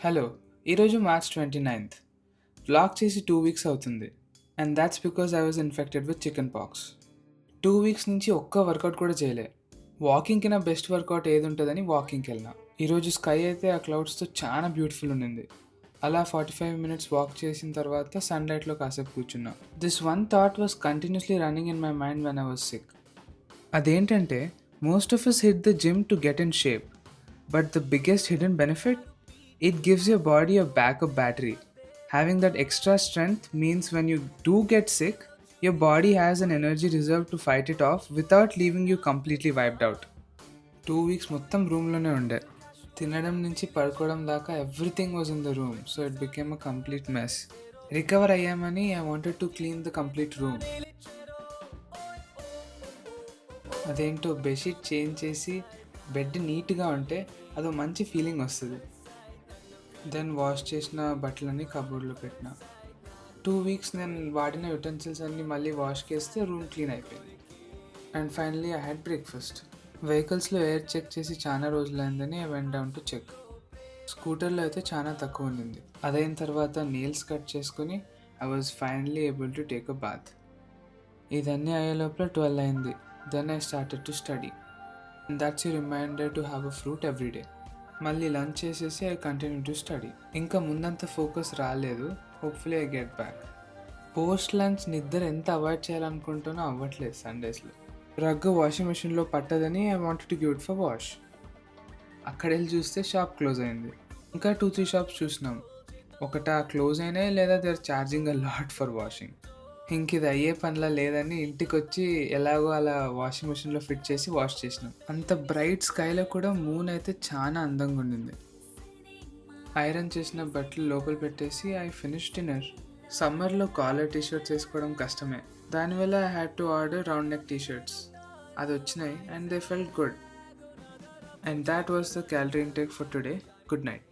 Hello, ఈరోజు March 29th. Vlog చేసి 2 weeks అవుతుంది. And that's because I was infected with chicken pox. 2 weeks నుంచి ఒక్క వర్కౌట్ కూడా చేయలే. వాకింగ్కి నా బెస్ట్ వర్కౌట్ ఏది ఉంటుందని వాకింగ్కి వెళ్ళినా. ఈరోజు స్కై అయితే ఆ క్లౌడ్స్తో చాలా బ్యూటిఫుల్ ఉండింది. అలా 45 minutes వాక్ చేసిన తర్వాత సన్లైట్లో కాసేపు కూర్చున్నా. This one thought was continuously running in my mind when I was sick. అదేంటంటే, most of us hit the gym to get in shape, but the biggest hidden benefit, it gives your body a backup battery. Having that extra strength means when you do get sick, your body has an energy reserve to fight it off without leaving you completely wiped out. 2 weeks మొత్తం రూమ్లోనే ఉండే. తినడం నుంచి పడుకోవడం దాకా everything was in the room, so it became a complete mess. Recover అయ్యామని I wanted to clean the complete room. అదేంటో bedsheet change చేసి బెడ్ నీట్గా ఉంటే అదో మంచి ఫీలింగ్ వస్తుంది. దెన్ వాష్ చేసిన బట్టలన్నీ కబోర్డ్లో పెట్టిన. 2 వీక్స్ నేను వాడిన యుటెన్సిల్స్ అన్నీ మళ్ళీ వాష్కి వేస్తే రూమ్ క్లీన్ అయిపోయింది. And finally I had breakfast. వెహికల్స్లో ఎయిర్ చెక్ చేసి చాలా రోజులైందని I went down to check. స్కూటర్లో అయితే చాలా తక్కువ ఉండింది. అదైన తర్వాత నెయిల్స్ కట్ చేసుకుని I was finally able to take a bath. ఇదన్నీ అయ్యే లోపల 12 అయింది. Then I started to study. And that's you reminder to have a fruit everyday. మళ్ళీ లంచ్ చేసేసి ఐ కంటిన్యూ టు స్టడీ. ఇంకా ముందంత ఫోకస్ రాలేదు. Hopefully I get back. Post lunch నిద్ర ఎంత అవాయిడ్ చేయాలనుకుంటున్నా అవ్వట్లేదు సండేస్లో. రగ్గు వాషింగ్ మెషిన్లో పట్టదని I wanted to give it for wash. అక్కడ వెళ్ళి చూస్తే షాప్ క్లోజ్ అయింది. ఇంకా 2-3 షాప్స్ చూసినాం. ఒకటా క్లోజ్ అయినాయి, లేదా they are charging a lot for washing. ఇంక ఇది అయ్యే పనిలా లేదని ఇంటికి వచ్చి ఎలాగో అలా వాషింగ్ మెషిన్లో ఫిట్ చేసి వాష్ చేసినాం. అంత బ్రైట్ స్కైలో కూడా మూన్ అయితే చాలా అందంగా ఉండింది. ఐరన్ చేసిన బట్టలు లోపల పెట్టేసి ఐ ఫినిష్ డిన్నర్. సమ్మర్లో కాలర్ టీషర్ట్స్ వేసుకోవడం కష్టమే. దానివల్ల I had to order round neck T-shirts. అది వచ్చినాయి and they felt good. And that was the calorie intake for today. Good night.